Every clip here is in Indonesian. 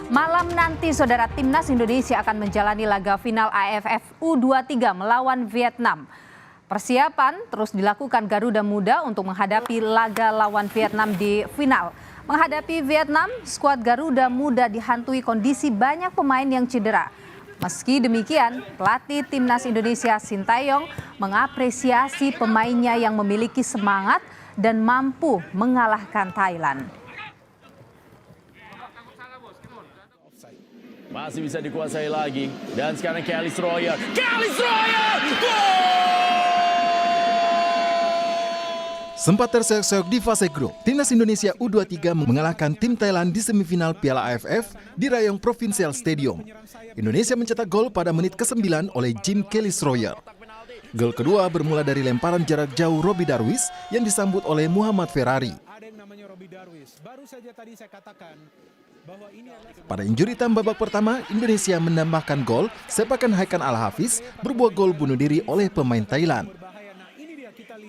Malam nanti, saudara, Timnas Indonesia akan menjalani laga final AFF U23 melawan Vietnam. Persiapan terus dilakukan Garuda Muda untuk menghadapi laga lawan Vietnam di final. Menghadapi Vietnam, skuad Garuda Muda dihantui kondisi banyak pemain yang cedera. Meski demikian, pelatih Timnas Indonesia Sintayong mengapresiasi pemainnya yang memiliki semangat dan mampu mengalahkan Thailand. Masih bisa dikuasai lagi. Dan sekarang Kelly Stroyer. Kelly Stroyer! Gol! Sempat terseok-seok di fase grup, Timnas Indonesia U23 mengalahkan tim Thailand di semifinal Piala AFF di Rayong Provincial Stadium. Indonesia mencetak gol pada menit ke-9 oleh Jim Kelly Stroyer. Gol kedua bermula dari lemparan jarak jauh Robby Darwish yang disambut oleh Muhammad Ferrari. Pada injury time babak pertama, Indonesia menambahkan gol sepakan Hakan Al-Hafiz berbuah gol bunuh diri oleh pemain Thailand.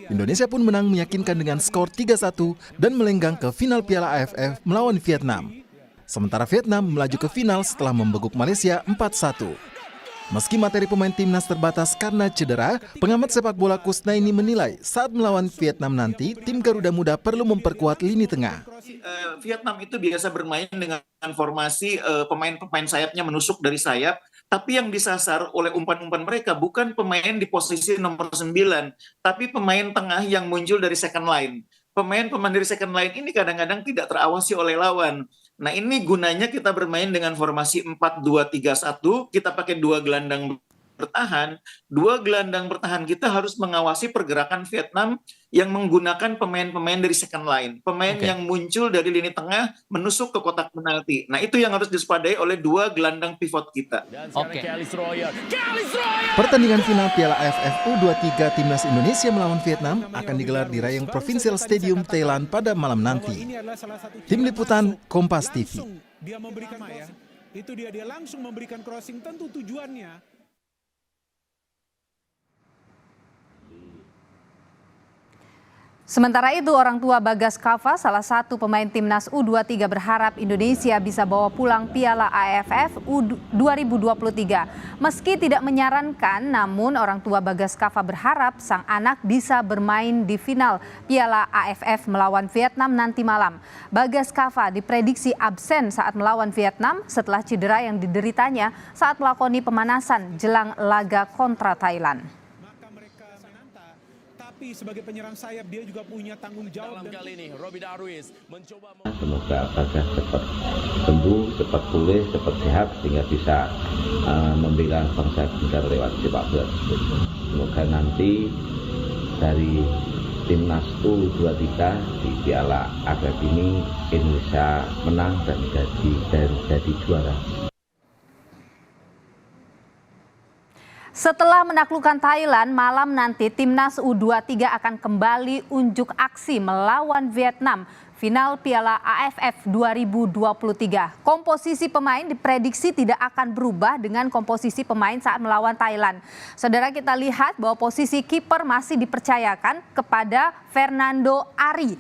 Indonesia pun menang meyakinkan dengan skor 3-1 dan melenggang ke final Piala AFF melawan Vietnam. Sementara Vietnam melaju ke final setelah membeguk Malaysia 4-1. Meski materi pemain timnas terbatas karena cedera, pengamat sepak bola Kusnaini menilai saat melawan Vietnam nanti, tim Garuda Muda perlu memperkuat lini tengah. Vietnam itu biasa bermain dengan formasi pemain-pemain sayapnya menusuk dari sayap, tapi yang disasar oleh umpan-umpan mereka bukan pemain di posisi nomor 9, tapi pemain tengah yang muncul dari second line. Pemain-pemain dari second line ini kadang-kadang tidak terawasi oleh lawan. Nah, ini gunanya kita bermain dengan formasi 4-2-3-1, kita pakai dua gelandang bertahan. Dua gelandang bertahan kita harus mengawasi pergerakan Vietnam yang menggunakan pemain-pemain dari second line. Pemain yang muncul dari lini tengah menusuk ke kotak penalti. Nah, itu yang harus diwaspadai oleh dua gelandang pivot kita. Pertandingan final Piala AFF U23 Timnas Indonesia melawan Vietnam akan digelar di Rayong Provincial Stadium, Thailand pada malam nanti. Tim Liputan Kompas TV. Dia memberikan ya. Itu dia langsung memberikan crossing, tentu tujuannya. Sementara itu, orang tua Bagas Kava, salah satu pemain Timnas U23, berharap Indonesia bisa bawa pulang Piala AFF U2023. Meski tidak menyarankan, namun orang tua Bagas Kava berharap sang anak bisa bermain di final Piala AFF melawan Vietnam nanti malam. Bagas Kava diprediksi absen saat melawan Vietnam setelah cedera yang dideritanya saat melakoni pemanasan jelang laga kontra Thailand. Tapi sebagai penyerang sayap dia juga punya tanggung jawab. Dalam kali ini Robby Darwish mencoba. Semoga Bagas cepat sembuh, cepat pulih, cepat sehat sehingga bisa membela bangsa negara lewat sepak bola tersebut. Semoga nanti dari Timnas U23 di Piala AFF ini Indonesia menang dan jadi juara. Setelah menaklukkan Thailand, malam nanti Timnas U23 akan kembali unjuk aksi melawan Vietnam. Final Piala AFF 2023. Komposisi pemain diprediksi tidak akan berubah dengan komposisi pemain saat melawan Thailand. Saudara, kita lihat bahwa posisi kiper masih dipercayakan kepada Fernando Ari.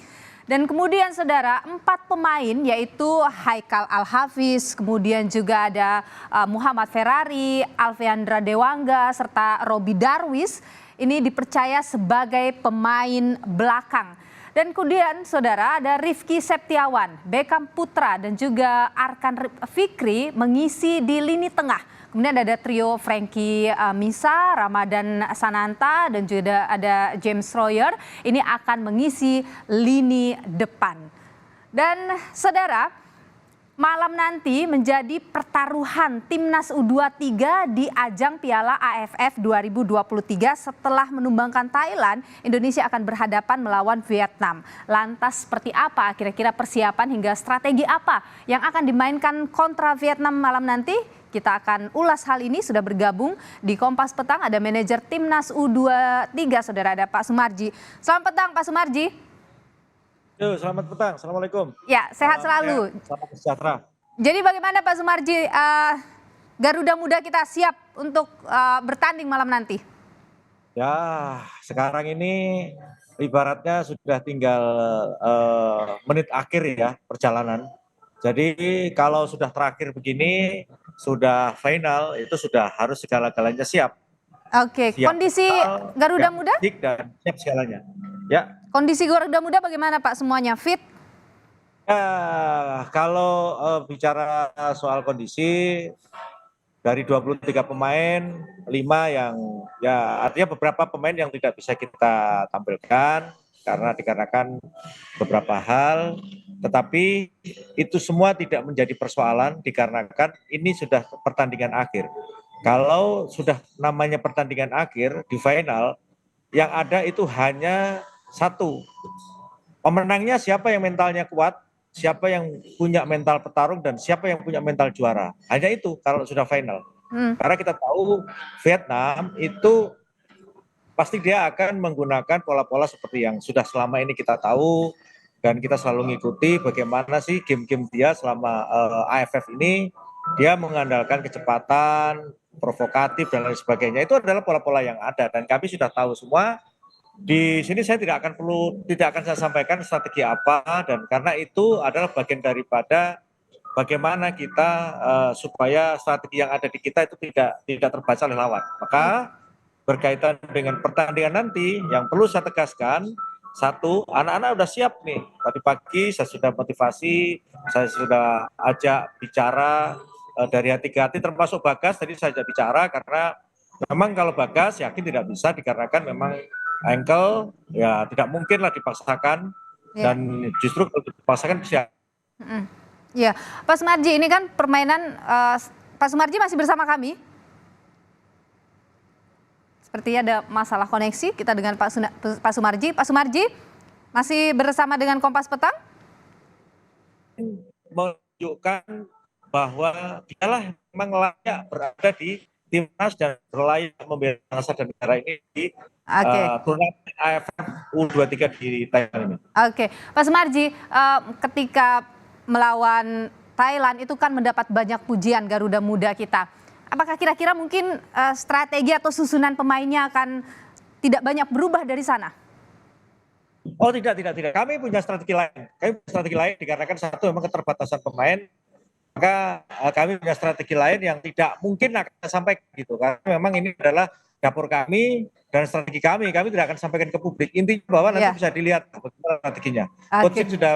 Dan kemudian saudara, 4 pemain yaitu Haikal Al-Hafiz, kemudian juga ada Muhammad Ferrari, Alveandra Dewangga, serta Robby Darwish ini dipercaya sebagai pemain belakang. Dan kemudian saudara ada Rifki Septiawan, Beckham Putra dan juga Arkan Fikri mengisi di lini tengah. Kemudian ada trio Frankie Misa, Ramadan Sananta dan juga ada James Stroyer. Ini akan mengisi lini depan. Dan saudara, malam nanti menjadi pertaruhan Timnas U23 di ajang Piala AFF 2023 setelah menumbangkan Thailand, Indonesia akan berhadapan melawan Vietnam. Lantas seperti apa kira-kira persiapan hingga strategi apa yang akan dimainkan kontra Vietnam malam nanti? Kita akan ulas hal ini, sudah bergabung di Kompas Petang ada manajer Timnas U23, saudara, ada Pak Sumarji. Selamat petang Pak Sumarji. Yo, selamat petang, assalamualaikum. Ya, sehat selalu. Salam sejahtera. Jadi bagaimana Pak Sumarji, Garuda Muda kita siap untuk bertanding malam nanti? Ya, sekarang ini ibaratnya sudah tinggal menit akhir ya perjalanan. Jadi kalau sudah terakhir begini, sudah final, itu sudah harus segala-galanya siap. Oke, Siap kondisi mental, Garuda siap Muda? fisik, dan siap segalanya. Ya, Kondisi Garuda Muda bagaimana Pak? Semuanya fit? kalau bicara soal kondisi, dari 23 pemain, 5 yang ya artinya beberapa pemain yang tidak bisa kita tampilkan dikarenakan beberapa hal, tetapi itu semua tidak menjadi persoalan dikarenakan ini sudah pertandingan akhir. Kalau sudah namanya pertandingan akhir di final, yang ada itu hanya satu. Pemenangnya siapa yang mentalnya kuat, siapa yang punya mental petarung, dan siapa yang punya mental juara. Hanya itu kalau sudah final. Karena kita tahu Vietnam itu pasti dia akan menggunakan pola-pola seperti yang sudah selama ini kita tahu, dan kita selalu mengikuti bagaimana sih game-game dia selama AFF ini. Dia mengandalkan kecepatan, provokatif, dan lain sebagainya. Itu adalah pola-pola yang ada, dan kami sudah tahu semua. Di sini saya tidak akan saya sampaikan strategi apa, dan karena itu adalah bagian daripada bagaimana kita supaya strategi yang ada di kita itu tidak terbaca oleh lawan. Maka berkaitan dengan pertandingan nanti yang perlu saya tegaskan, satu, anak-anak udah siap nih. Tadi pagi saya sudah motivasi, saya sudah ajak bicara dari hati ke hati, termasuk Bagas tadi saya ajak bicara, karena memang kalau Bagas yakin tidak bisa dikarenakan memang ankle, ya tidak mungkin lah dipaksakan, dan justru kalau dipaksakan bisa. Ya, Pak Sumarji, ini kan permainan Pak Sumarji masih bersama kami. Sepertinya ada masalah koneksi kita dengan Pak Sumarji. Pak Sumarji masih bersama dengan Kompas Petang? Menunjukkan bahwa dialah memang layak berada di timnas dan berlayak membela bangsa dan negara ini di turnamen AFF U23 di Thailand ini. Oke, Pak Sumarji, ketika melawan Thailand itu kan mendapat banyak pujian Garuda Muda kita. Apakah kira-kira mungkin strategi atau susunan pemainnya akan tidak banyak berubah dari sana? Oh tidak. Kami punya strategi lain. Dikarenakan satu memang keterbatasan pemain. Maka kami punya strategi lain yang tidak mungkin akan sampaikan gitu. Karena memang ini adalah dapur kami dan strategi kami tidak akan sampaikan ke publik. Intinya bahwa nanti bisa dilihat bagaimana strateginya. Coach sudah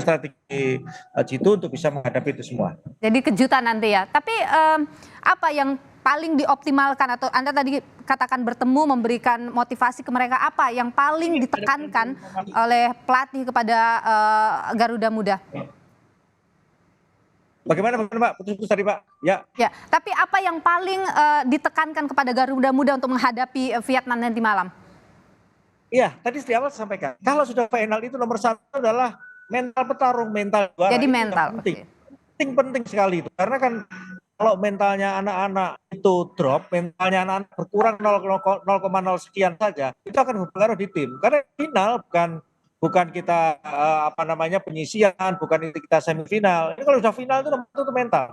strategi jitu untuk bisa menghadapi itu semua. Jadi kejutan nanti ya. Tapi apa yang paling dioptimalkan, atau Anda tadi katakan bertemu memberikan motivasi ke mereka, apa yang paling ditekankan oleh pelatih kepada Garuda Muda? Bagaimana Pak? Putus tadi Pak. Ya. Tapi apa yang paling ditekankan kepada Garuda Muda untuk menghadapi Vietnam nanti malam? Iya, tadi di awal saya sampaikan. Kalau sudah final itu nomor satu adalah mental petarung, mental juara. Jadi mental. Penting sekali itu. Karena kan kalau mentalnya anak-anak itu drop, mentalnya anak-anak berkurang 0,0 sekian saja, itu akan berpengaruh di tim. Karena final bukan kita penyisian, bukan itu kita semifinal. Ini kalau sudah final itu nomor satu itu mental.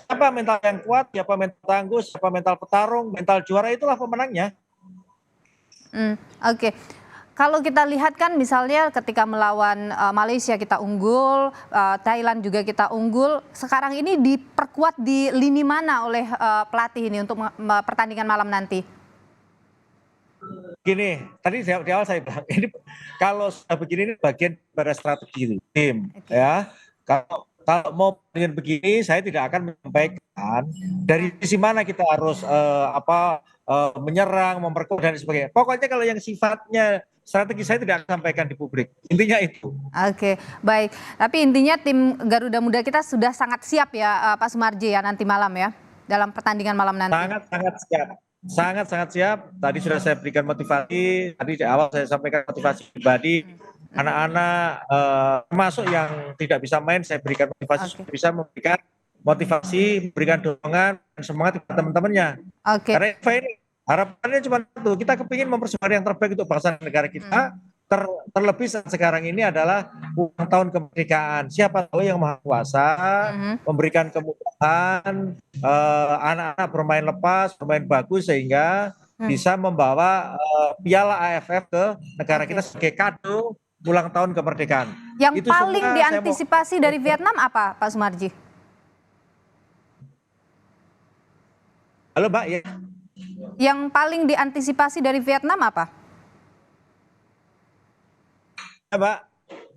Siapa mental yang kuat, siapa mental tangguh, siapa mental petarung, mental juara, itulah pemenangnya. Oke. Kalau kita lihat kan misalnya ketika melawan Malaysia kita unggul, Thailand juga kita unggul. Sekarang ini diperkuat di lini mana oleh pelatih ini untuk pertandingan malam nanti? Gini, tadi di awal saya bilang, ini kalau sudah begini ini bagian dari strategi tim, ya. Kalau mau dengan begini, saya tidak akan menyampaikan dari sisi mana kita harus menyerang, memperkuat dan sebagainya. Pokoknya kalau yang sifatnya strategi saya tidak akan sampaikan di publik. Intinya itu. Oke, baik. Tapi intinya tim Garuda Muda kita sudah sangat siap ya Pak Sumarji ya nanti malam ya, dalam pertandingan malam nanti. Sangat siap. Sangat siap. Tadi sudah saya berikan motivasi. Tadi di awal saya sampaikan motivasi pribadi. Anak-anak termasuk yang tidak bisa main, saya berikan motivasi, bisa memberikan motivasi, memberikan dorongan dan semangat kepada teman-temannya. Karena ini harapannya cuma satu, kita kepingin mempersembahkan yang terbaik untuk bangsa dan negara kita. Terlebih saat sekarang ini adalah ulang tahun kemerdekaan. Siapa tahu yang Maha Kuasa memberikan kemudahan, anak-anak bermain lepas, bermain bagus, sehingga bisa membawa piala AFF ke negara kita sebagai kado ulang tahun kemerdekaan. Yang Itu paling semua diantisipasi dari Vietnam apa, Pak Sumarji? Halo Mbak, ya. Yang paling diantisipasi dari Vietnam apa? Ya, Mbak,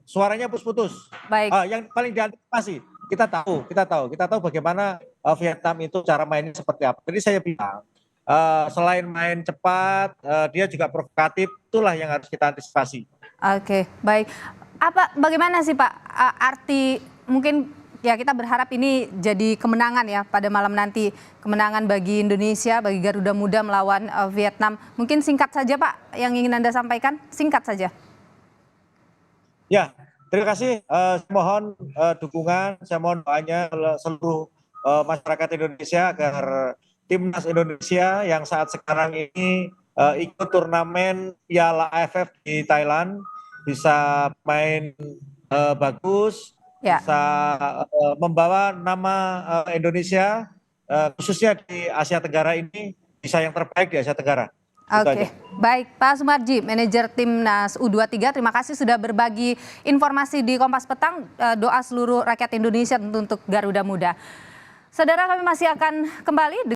suaranya putus-putus. Baik. Yang paling diantisipasi, kita tahu bagaimana Vietnam itu cara mainnya seperti apa. Jadi saya bilang, selain main cepat, dia juga provokatif, itulah yang harus kita antisipasi. Oke, baik. Bagaimana sih Pak arti mungkin ya kita berharap ini jadi kemenangan ya pada malam nanti, kemenangan bagi Indonesia, bagi Garuda Muda melawan Vietnam. Mungkin singkat saja Pak yang ingin Anda sampaikan, singkat saja. Ya, terima kasih. Mohon dukungan, saya mohon doanya seluruh masyarakat Indonesia agar timnas Indonesia yang saat sekarang ini ikut turnamen Piala AFF di Thailand bisa main bagus, Ya. bisa membawa nama Indonesia khususnya di Asia Tenggara ini bisa yang terbaik di Asia Tenggara. Oke, baik Pak Sumarji, manajer Timnas U23, terima kasih sudah berbagi informasi di Kompas Petang. Doa seluruh rakyat Indonesia untuk Garuda Muda. Saudara, kami masih akan kembali.